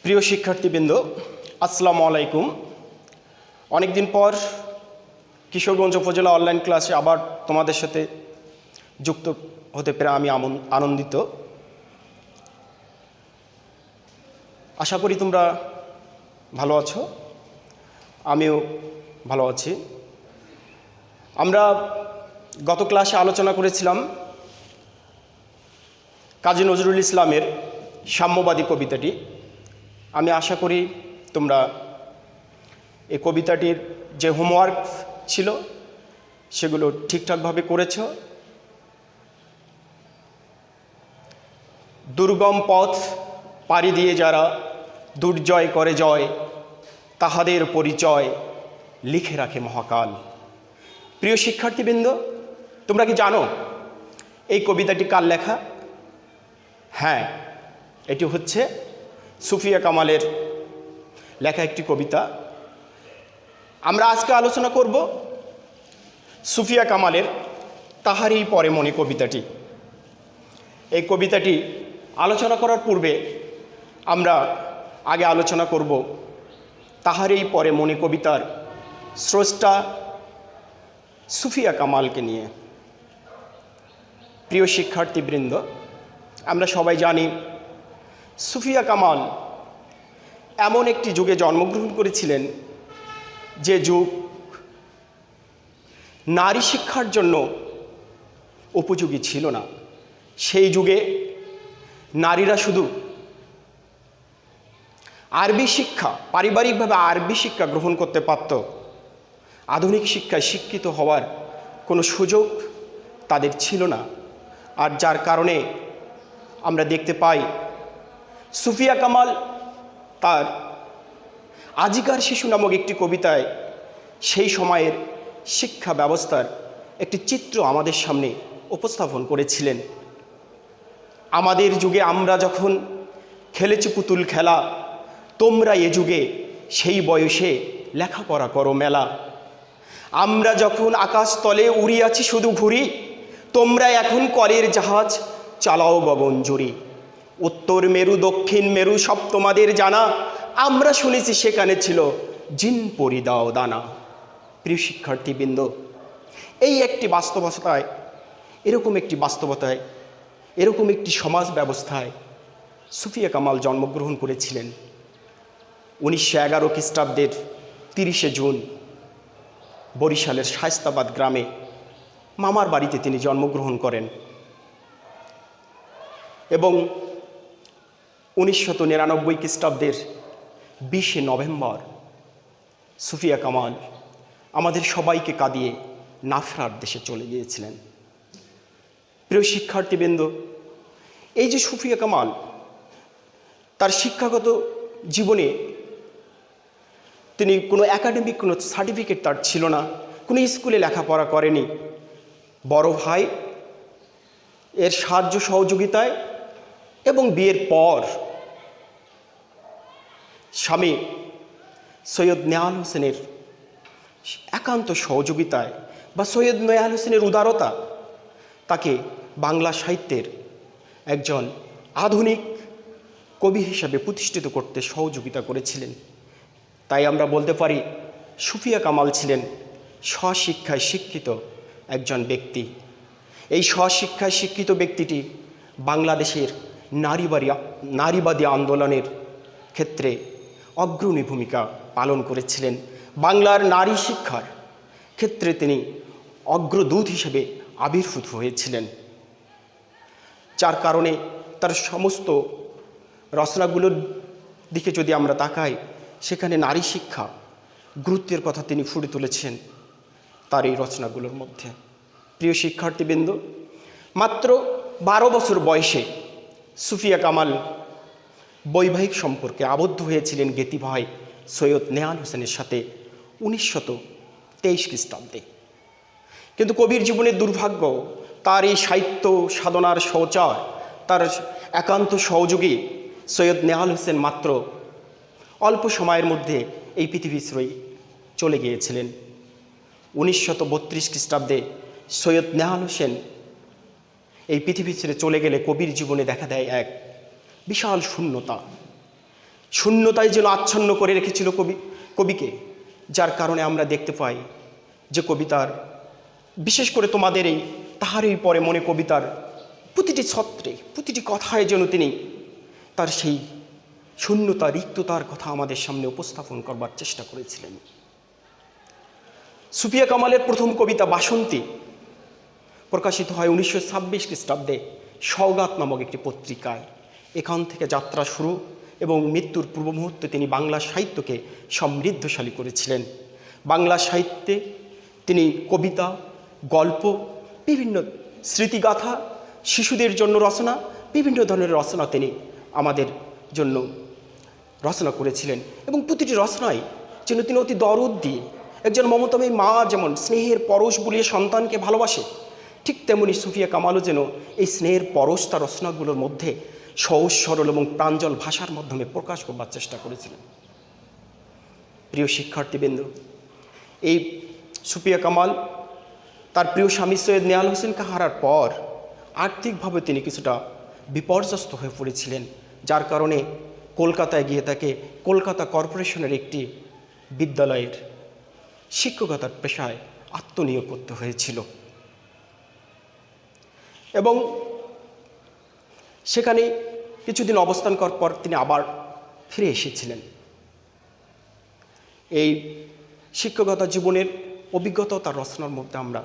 প্রিয় শিক্ষার্থীবৃন্দ, আসসালামু আলাইকুম। অনেক দিন পর কিশোরগঞ্জ উপজেলা অনলাইন ক্লাসে আবার তোমাদের সাথে যুক্ত হতে পেরে আমি আনন্দিত। আশা করি তোমরা ভালো আছো, আমিও ভালো আছি। আমরা গত ক্লাসে আলোচনা করেছিলাম কাজী নজরুল ইসলামের সাম্যবাদী কবিতাটি। আমি আশা করি তোমরা এই কবিতাটির যে হোমওয়ার্ক ছিল সেগুলো ঠিকঠাকভাবে করেছ। দুর্গম পথ পাড়ি দিয়ে যারা দুর্জয় করে জয়, তাহাদের পরিচয় লিখে রাখে মহাকাল। প্রিয় শিক্ষার্থীবৃন্দ, তোমরা কি জানো এই কবিতাটি কার লেখা? হ্যাঁ, এটি হচ্ছে সুফিয়া কামালের লেখা একটি কবিতা। আমরা আজকে আলোচনা করব সুফিয়া কামালের তাহারই পরে মনে কবিতাটি। এই কবিতাটি আলোচনা করার পূর্বে আমরা আগে আলোচনা করব তাহারই পরে মনে কবিতার স্রষ্টা সুফিয়া কামালকে নিয়ে। প্রিয় শিক্ষার্থীবৃন্দ, আমরা সবাই জানি সুফিয়া কামাল এমন একটি যুগে জন্মগ্রহণ করেছিলেন যে যুগ নারী শিক্ষার জন্য উপযোগী ছিল না। সেই যুগে নারীরা শুধু আরবি শিক্ষা, পারিবারিকভাবে আরবি শিক্ষা গ্রহণ করতে পারত। আধুনিক শিক্ষায় শিক্ষিত হওয়ার কোনো সুযোগ তাদের ছিল না। আর যার কারণে আমরা দেখতে পাই সুফিয়া কামাল তার আজিকার শিশু নামক একটি কবিতায় সেই সময়ের শিক্ষা ব্যবস্থার একটি চিত্র আমাদের সামনে উপস্থাপন করেছিলেন। আমাদের যুগে আমরা যখন খেলেছি পুতুল খেলা, তোমরা এ যুগে সেই বয়সে লেখাপড়া করো মেলা। আমরা যখন আকাশতলে উড়িয়াছি শুধু ঘুরি, তোমরা এখন কলের জাহাজ চালাও গগন জুড়ি। উত্তর মেরু দক্ষিণ মেরু সব তোমাদের জানা, আমরা শুনেছি সেখানে ছিল জিন পরি দাও দানা। প্রিয় শিক্ষার্থীবৃন্দ, এই একটি বাস্তবতায়, এরকম একটি সমাজ ব্যবস্থায় সুফিয়া কামাল জন্মগ্রহণ করেছিলেন। 1911 খ্রিস্টাব্দের 30শে জুন বরিশালের শায়েস্তাবাদ গ্রামে মামার বাড়িতে তিনি জন্মগ্রহণ করেন এবং 1999 খ্রিস্টাব্দের 20শে নভেম্বর সুফিয়া কামাল আমাদের সবাইকে কাঁদিয়ে নাফরার দেশে চলে গিয়েছিলেন। প্রিয় শিক্ষার্থীবৃন্দ, এই যে সুফিয়া কামাল তার শিক্ষাগত জীবনে তিনি কোনো একাডেমিক কোনো সার্টিফিকেট তার ছিল না, কোনো স্কুলে লেখাপড়া করেনি। বড় ভাই এর সাহায্য সহযোগিতায় এবং বিয়ের পর স্বামী সৈয়দ নেহাল হোসেনের একান্ত সহযোগিতায় বা সৈয়দ নেহাল হোসেনের উদারতা তাকে বাংলা সাহিত্যের একজন আধুনিক কবি হিসাবে প্রতিষ্ঠিত করতে সহযোগিতা করেছিলেন। তাই আমরা বলতে পারি সুফিয়া কামাল ছিলেন স্বশিক্ষায় শিক্ষিত একজন ব্যক্তি। এই স্বশিক্ষায় শিক্ষিত ব্যক্তিটি বাংলাদেশের নারীবাদী আন্দোলনের ক্ষেত্রে অগ্রণী ভূমিকা পালন করেছিলেন। বাংলার নারী শিক্ষার ক্ষেত্রে তিনি অগ্রদূত হিসেবে আবির্ভূত হয়েছিলেন, যার কারণে তার সমস্ত রচনাগুলোর দিকে যদি আমরা তাকাই, সেখানে নারী শিক্ষা গুরুত্বের কথা তিনি ফুটে তুলেছেন তার এই রচনাগুলোর মধ্যে। প্রিয় শিক্ষার্থীবৃন্দ, মাত্র 12 বছর বয়সে সুফিয়া কামাল বৈবাহিক সম্পর্কে আবদ্ধ হয়েছিলেন জ্ঞাতি ভাই সৈয়দ নেহাল হোসেনের সাথে 1923 খ্রিস্টাব্দে। কিন্তু কবির জীবনের দুর্ভাগ্য, তার এই সাহিত্য সাধনার সহচর, তার একান্ত সহযোগী সৈয়দ নেহাল হোসেন মাত্র অল্প সময়ের মধ্যে এই পৃথিবী ছেড়ে চলে গিয়েছিলেন। 1932 খ্রিস্টাব্দে সৈয়দ নেহাল হোসেন এই পৃথিবী ছেড়ে চলে গেলে কবির জীবনে দেখা দেয় এক বিশাল শূন্যতা। শূন্যতায় যেন আচ্ছন্ন করে রেখেছিল কবিকে, যার কারণে আমরা দেখতে পাই যে কবিতার, বিশেষ করে তোমাদের এই তাহারই পরে মনে কবিতার প্রতিটি ছত্রে, প্রতিটি কথায় যেন তিনি তার সেই শূন্যতা, রিক্ততার কথা আমাদের সামনে উপস্থাপন করবার চেষ্টা করেছিলেন। সুফিয়া কামালের প্রথম কবিতা বাসন্তী প্রকাশিত হয় 1926 খ্রিস্টাব্দে সওগাত নামক একটি পত্রিকায়। এখান থেকে যাত্রা শুরু এবং মৃত্যুর পূর্ব মুহূর্তে তিনি বাংলা সাহিত্যকে সমৃদ্ধশালী করেছিলেন। বাংলা সাহিত্যে তিনি কবিতা, গল্প, বিভিন্ন স্মৃতিগাথা, শিশুদের জন্য রচনা, বিভিন্ন ধরনের রচনা তিনি আমাদের জন্য রচনা করেছিলেন। এবং প্রতিটি রচনায় যেন তিনি অতি দরদ দিয়ে, একজন মমতাময়ী মা যেমন স্নেহের পরশ বুলিয়ে সন্তানকে ভালোবাসে, ঠিক তেমনি সুফিয়া কামালও যেন এই স্নেহের পরশ তার রচনাগুলোর মধ্যে সহজ সরল এবং প্রাঞ্জল ভাষার মাধ্যমে প্রকাশ করবার চেষ্টা করেছিলেন। প্রিয় শিক্ষার্থীবৃন্দ, এই সুফিয়া কামাল তার প্রিয় স্বামী সৈয়দ নেয়াল হোসেনকে হারার পর আর্থিকভাবে তিনি কিছুটা বিপর্যস্ত হয়ে পড়েছিলেন, যার কারণে কলকাতায় গিয়ে তাকে কলকাতা কর্পোরেশনের একটি বিদ্যালয়ের শিক্ষকতার পেশায় আত্মনিয়োগ করতে হয়েছিল এবং সেখানে কিছুদিন অবস্থান করার পর তিনি আবার ফিরে এসেছিলেন। এই শিক্ষকতা জীবনের অভিজ্ঞতা তার রচনার মধ্যে আমরা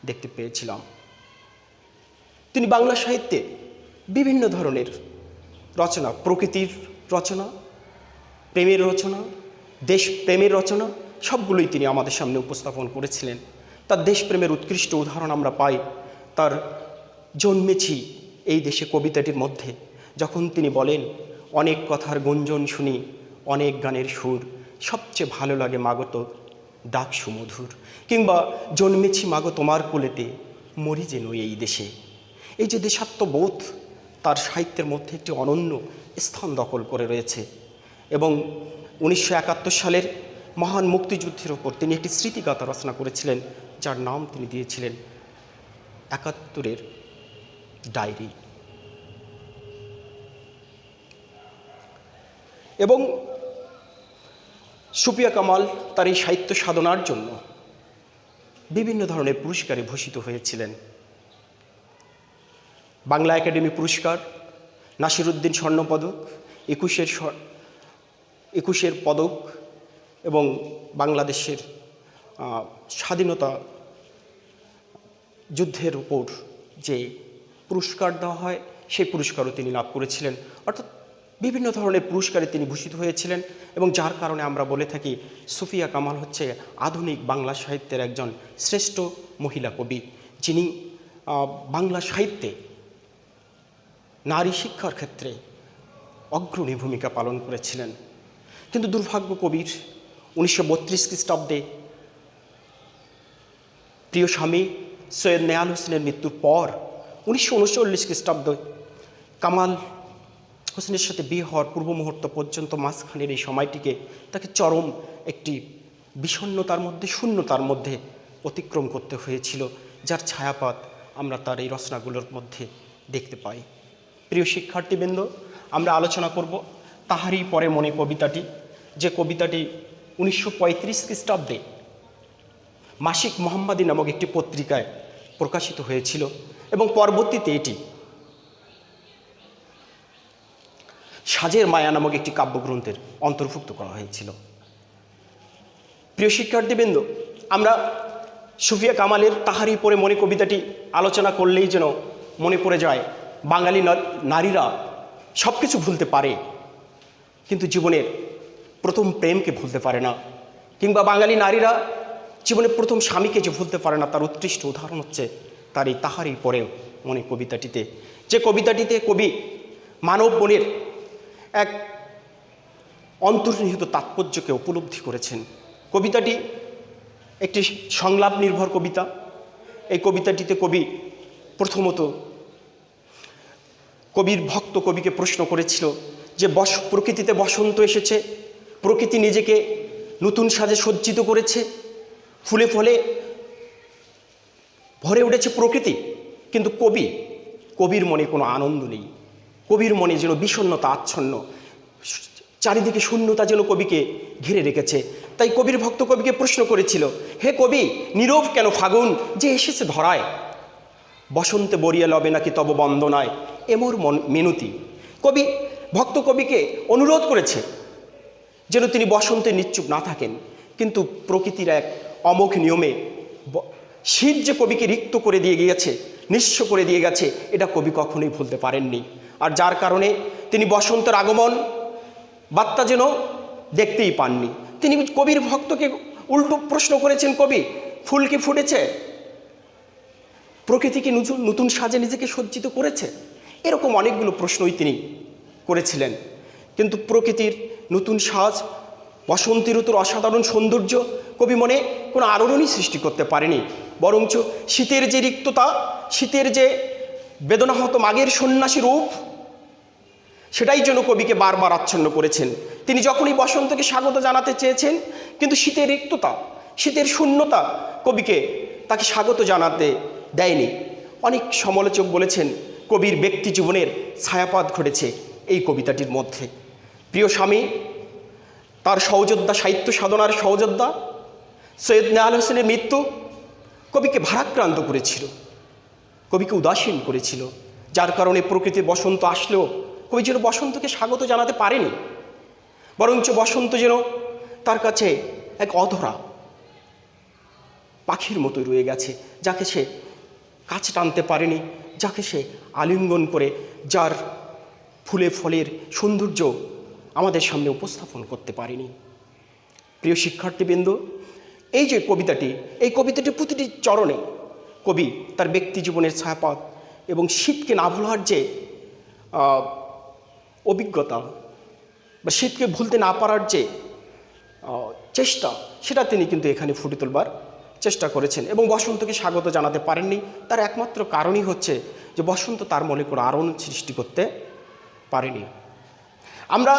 দেখতে পেয়েছিলাম। তিনি বাংলা সাহিত্যে বিভিন্ন ধরনের রচনা, প্রকৃতির রচনা, প্রেমের রচনা, দেশপ্রেমের রচনা, সবগুলোই তিনি আমাদের সামনে উপস্থাপন করেছিলেন। তার দেশপ্রেমের উৎকৃষ্ট উদাহরণ আমরা পাই তার জন্মেছি এই দেশে কবিতাটির মধ্যে, যখন তিনি বলেন, অনেক কথার গুঞ্জন শুনি, অনেক গানের সুর, সবচেয়ে ভালো লাগে মাগো তোর ডাক সুমধুর, কিংবা জন্মেছি মাগো তোমার কোলেতে, মরি যেন এই দেশে। এই যে দেশাত্মবোধ তার সাহিত্যের মধ্যে একটি অনন্য স্থান দখল করে রয়েছে। এবং 1971 সালের মহান মুক্তিযুদ্ধের ওপর তিনি একটি স্মৃতিগাথা রচনা করেছিলেন, যার নাম তিনি দিয়েছিলেন 71-এর ডায়েরি। এবং সুফিয়া কামাল তার এই সাহিত্য সাধনার জন্য বিভিন্ন ধরনের পুরস্কারে ভূষিত হয়েছিলেন। বাংলা একাডেমি পুরস্কার, নাসিরুদ্দিন স্বর্ণপদক, 21-এর পদক এবং বাংলাদেশের স্বাধীনতা যুদ্ধের উপর যে পুরস্কার দেওয়া হয় সেই পুরস্কারও তিনি লাভ করেছিলেন। অর্থাৎ বিভিন্ন ধরনের পুরস্কারে তিনি ভূষিত হয়েছিলেন এবং যার কারণে আমরা বলে থাকি সুফিয়া কামাল হচ্ছে আধুনিক বাংলা সাহিত্যের একজন শ্রেষ্ঠ মহিলা কবি, যিনি বাংলা সাহিত্যে নারী শিক্ষার ক্ষেত্রে অগ্রণী ভূমিকা পালন করেছিলেন। কিন্তু দুর্ভাগ্য কবির 1932 খ্রিস্টাব্দে প্রিয় স্বামী সৈয়দ নেয়াল হোসেনের মৃত্যুর পর 1939 খ্রিস্টাব্দে কামাল হোসেনের সাথে বিয়ে হওয়ার পূর্ব মুহূর্ত পর্যন্ত মাঝখানের এই সময়টিকে তাকে চরম একটি বিষণ্ণতার মধ্যে, শূন্যতার মধ্যে অতিক্রম করতে হয়েছিল, যার ছায়াপাত আমরা তার এই রচনাগুলোর মধ্যে দেখতে পাই। প্রিয় শিক্ষার্থীবৃন্দ, আমরা আলোচনা করব তাহারই পরে মনে কবিতাটি, যে কবিতাটি 1935 খ্রিস্টাব্দে মাসিক মোহাম্মদী নামক একটি পত্রিকায় প্রকাশিত হয়েছিল এবং পরবর্তীতে এটি সাজের মায়া নামক একটি কাব্যগ্রন্থের অন্তর্ভুক্ত করা হয়েছিল। প্রিয় শিক্ষার্থীবৃন্দ, আমরা সুফিয়া কামালের তাহারই পরে মনে কবিতাটি আলোচনা করলেই যেন মনে পড়ে যায় বাঙালি নারীরা সব কিছু ভুলতে পারে কিন্তু জীবনের প্রথম প্রেমকে ভুলতে পারে না, কিংবা বাঙালি নারীরা জীবনের প্রথম স্বামীকে যে ভুলতে পারে না, তার উৎকৃষ্ট উদাহরণ হচ্ছে তার এই তাহারই পরে মনে কবিতাটিতে। যে কবিতাটিতে কবি মানব মনের এক অন্তর্নিহিত তাৎপর্যকে উপলব্ধি করেছেন। কবিতাটি একটি সংলাপ নির্ভর কবিতা। এই কবিতাটিতে কবি প্রথমত কবির ভক্ত কবিকে প্রশ্ন করেছিল যে প্রকৃতিতে বসন্ত এসেছে, প্রকৃতি নিজেকে নতুন সাজে সজ্জিত করেছে, ফুলে ফলে ভরে উঠেছে প্রকৃতি, কিন্তু কবির মনে কোনো আনন্দ নেই, কবির মনে যেন বিষণ্ণতা আচ্ছন্ন। চারিদিকে শূন্যতা যেন কবিকে ঘিরে রেখেছে। তাই কবির ভক্ত কবিকে প্রশ্ন করেছিল, হে কবি, নীরব কেন ফাগুন যে এসেছে ধরায়, বসন্তে বরিয়া লবে নাকি তব বন্দনায় এমর মিনতি। কবি ভক্ত কবিকে অনুরোধ করেছে যেন তিনি বসন্তে নিশ্চুপ না থাকেন, কিন্তু প্রকৃতির এক অমোঘ নিয়মে শীত যে কবিকে রিক্ত করে দিয়ে গিয়েছে, নিঃস্ব করে দিয়ে গেছে, এটা কবি কখনোই ভুলতে পারেননি। আর যার কারণে তিনি বসন্তের আগমন বার্তা যেন দেখতেই পাননি। তিনি কবির ভক্তকে উল্টো প্রশ্ন করেছেন, কবি, ফুল কি ফুটেছে, প্রকৃতি কি নতুন সাজে নিজেকে সজ্জিত করেছে? এরকম অনেকগুলো প্রশ্নই তিনি করেছিলেন। কিন্তু প্রকৃতির নতুন সাজ, বসন্তী ঋতুর অসাধারণ সৌন্দর্য কবি মনে কোনো আলোড়নই সৃষ্টি করতে পারেনি, বরঞ্চ শীতের যে রিক্ততা, শীতের যে বেদনাহত মাঘের সন্ন্যাসী রূপ, সেটাই যেন কবিকে বারবার আচ্ছন্ন করেছেন। তিনি যখনই বসন্তকে স্বাগত জানাতে চেয়েছেন, কিন্তু শীতের রিক্ততা, শীতের শূন্যতা কবিকে তাকে স্বাগত জানাতে দেয়নি। অনেক সমালোচক বলেছেন কবির ব্যক্তি জীবনের ছায়াপাত ঘটেছে এই কবিতাটির মধ্যে। প্রিয় স্বামী, তার সহযোদ্ধা, সাহিত্য সাধনার সহযোদ্ধা সৈয়দ নেহাল হোসেনের মৃত্যু কবিকে ভারাক্রান্ত করেছিল, কবিকে উদাসীন করেছিল, যার কারণে প্রকৃতির বসন্ত আসলেও কবি যেন বসন্তকে স্বাগত জানাতে পারেনি, বরঞ্চ বসন্ত যেন তার কাছে এক অধরা পাখির মতো রয়ে গেছে, যাকে সে কাছে টানতে পারেনি, যাকে সে আলিঙ্গন করে, যার ফুলে ফলের সৌন্দর্য আমাদের সামনে উপস্থাপন করতে পারেনি। প্রিয় শিক্ষার্থীবৃন্দ, এই যে কবিতাটি, এই কবিতাটির প্রতিটি চরণে কবি তার ব্যক্তি জীবনের ছায়াপাত এবং শীতকে না ভোলার যে অভিজ্ঞতা বা শীতকে ভুলতে না পারার যে চেষ্টা, সেটা তিনি কিন্তু এখানে ফুটে তোলবার চেষ্টা করেছেন এবং বসন্তকে স্বাগত জানাতে পারেননি। তার একমাত্র কারণই হচ্ছে যে বসন্ত তার মনে কোনো আলোড়ন সৃষ্টি করতে পারেনি। আমরা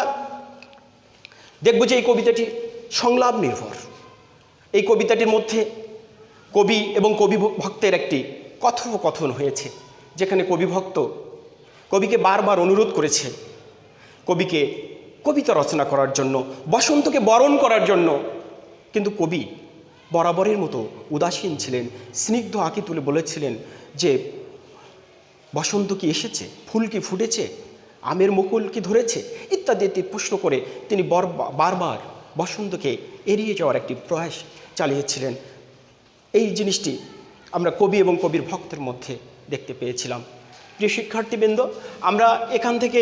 দেখব যে এই কবিতাটি সংলাপ নির্ভর। এই কবিতাটির মধ্যে কবি এবং কবি ভক্তের একটি কথোপকথন হয়েছে, যেখানে কবি ভক্ত কবিকে বারবার অনুরোধ করেছে কবিকে কবিতা রচনা করার জন্য, বসন্তকে বরণ করার জন্য, কিন্তু কবি বরাবরের মতো উদাসীন ছিলেন। স্নিগ্ধ আঁকি তুলে বলেছিলেন যে বসন্ত কি এসেছে, ফুল কি ফুটেছে, আমের মুকুল কি ধরেছে ইত্যাদি প্রশ্ন করে তিনি বারবার বসন্তকে এড়িয়ে যাওয়ার একটি প্রয়াস চালিয়েছিলেন। এই জিনিসটি আমরা কবি এবং কবির ভক্তের মধ্যে দেখতে পেয়েছিলাম। প্রিয় শিক্ষার্থীবৃন্দ, আমরা এখান থেকে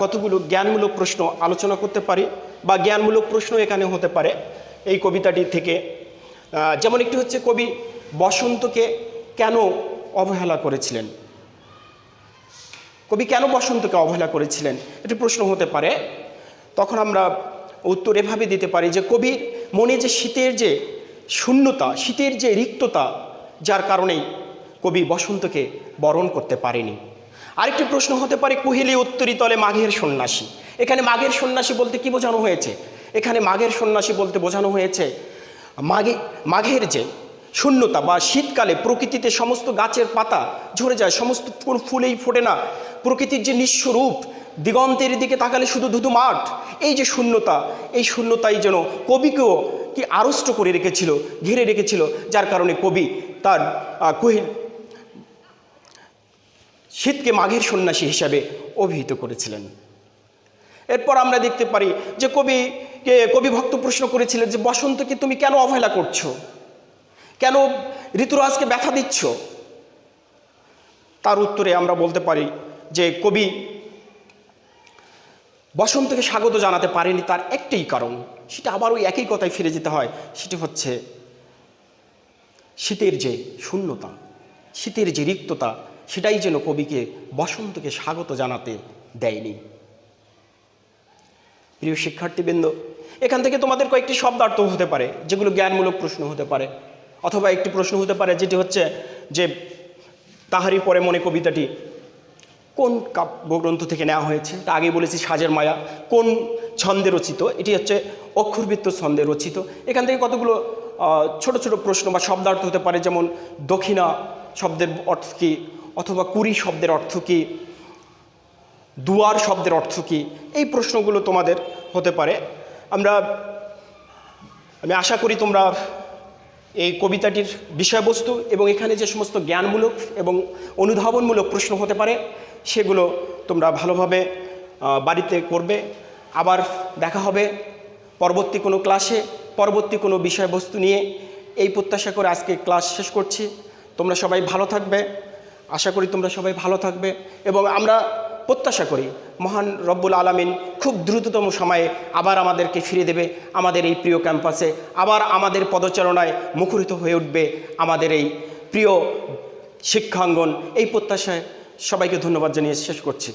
কতগুলো জ্ঞানমূলক প্রশ্ন আলোচনা করতে পারি বা জ্ঞানমূলক প্রশ্ন এখানে হতে পারে এই কবিতাটি থেকে। যেমন একটি হচ্ছে, কবি বসন্তকে কেন অবহেলা করেছিলেন? কবি কেন বসন্তকে অবহেলা করেছিলেন এটি প্রশ্ন হতে পারে। তখন আমরা উত্তর এভাবে দিতে পারি যে কবির মনে যে শীতের যে শূন্যতা, শীতের যে রিক্ততা, যার কারণেই কবি বসন্তকে বরণ করতে পারেনি। আরেকটি প্রশ্ন হতে পারে, কুহেলি উত্তরি তলে মাঘের সন্ন্যাসী। এখানে মাঘের সন্ন্যাসী বলতে কি বোঝানো হয়েছে? এখানে মাঘের সন্ন্যাসী বলতে বোঝানো হয়েছে মাঘের যে শূন্যতা বা শীতকালে প্রকৃতিতে সমস্ত গাছের পাতা ঝরে যায়, সমস্ত ফুলেই ফোটে না, প্রকৃতির যে নিঃস্ব রূপ, দিগন্তের দিকে তাকালে শুধু ধুধু মাঠ, এই যে শূন্যতা, এই শূন্যতাই যেন কবিকেও কি আড়ষ্ট করে রেখেছিল, ঘিরে রেখেছিল, যার কারণে কবি তার শীতকে মাঘের সন্ন্যাসী হিসাবে অভিহিত করেছিলেন। এরপর আমরা দেখতে পারি যে কবি ভক্ত প্রশ্ন করেছিলেন যে বসন্তকে তুমি কেন অবহেলা করছো, কেন ঋতুরাজকে ব্যথা দিচ্ছ? তার উত্তরে আমরা বলতে পারি যে কবি বসন্তকে স্বাগত জানাতে পারেনি তার একটাই কারণ, সেটা আবার ওই একই কথায় ফিরে যেতে হয়, সেটি হচ্ছে শীতের যে শূন্যতা, শীতের যে রিক্ততা, সেটাই যেন কবিকে বসন্তকে স্বাগত জানাতে দেয়নি। প্রিয় শিক্ষার্থীবৃন্দ, এখান থেকে তোমাদের কয়েকটি শব্দার্থ হতে পারে যেগুলো জ্ঞানমূলক প্রশ্ন হতে পারে, অথবা একটি প্রশ্ন হতে পারে যেটি হচ্ছে যে তাহারি পরে মনে কবিতাটি কোন কাব্যগ্রন্থ থেকে নেওয়া হয়েছে? তা আগেই বলেছি, সাজের মায়া। কোন ছন্দে রচিত? এটি হচ্ছে অক্ষরবৃত্ত ছন্দে রচিত। এখান থেকে কতগুলো ছোট ছোট প্রশ্ন বা শব্দার্থ হতে পারে, যেমন দক্ষিণা শব্দের অর্থ কী, অথবা কুড়ি শব্দের অর্থ কী, দুয়ার শব্দের অর্থ কী, এই প্রশ্নগুলো তোমাদের হতে পারে। আমি আশা করি তোমরা এই কবিতাটির বিষয়বস্তু এবং এখানে যে সমস্ত জ্ঞানমূলক এবং অনুধাবনমূলক প্রশ্ন হতে পারে সেগুলো তোমরা ভালোভাবে বাড়িতে করবে। আবার দেখা হবে পরবর্তী কোনো ক্লাসে, পরবর্তী কোনো বিষয়বস্তু নিয়ে। এই প্রত্যাশা করে আজকে ক্লাস শেষ করছি। তোমরা সবাই ভালো থাকবে, আশা করি তোমরা সবাই ভালো থাকবে এবং আমরা প্রত্যাশা করি মহান রব্বুল আলামিন খুব দ্রুততম সময়ে আবার আমাদেরকে ফিরে দেবে আমাদের এই প্রিয় ক্যাম্পাসে, আবার আমাদের পদচারণায় মুখরিত হয়ে উঠবে আমাদের এই প্রিয় শিক্ষাঙ্গন। এই প্রত্যাশায় সবাইকে ধন্যবাদ জানিয়ে শেষ করছি।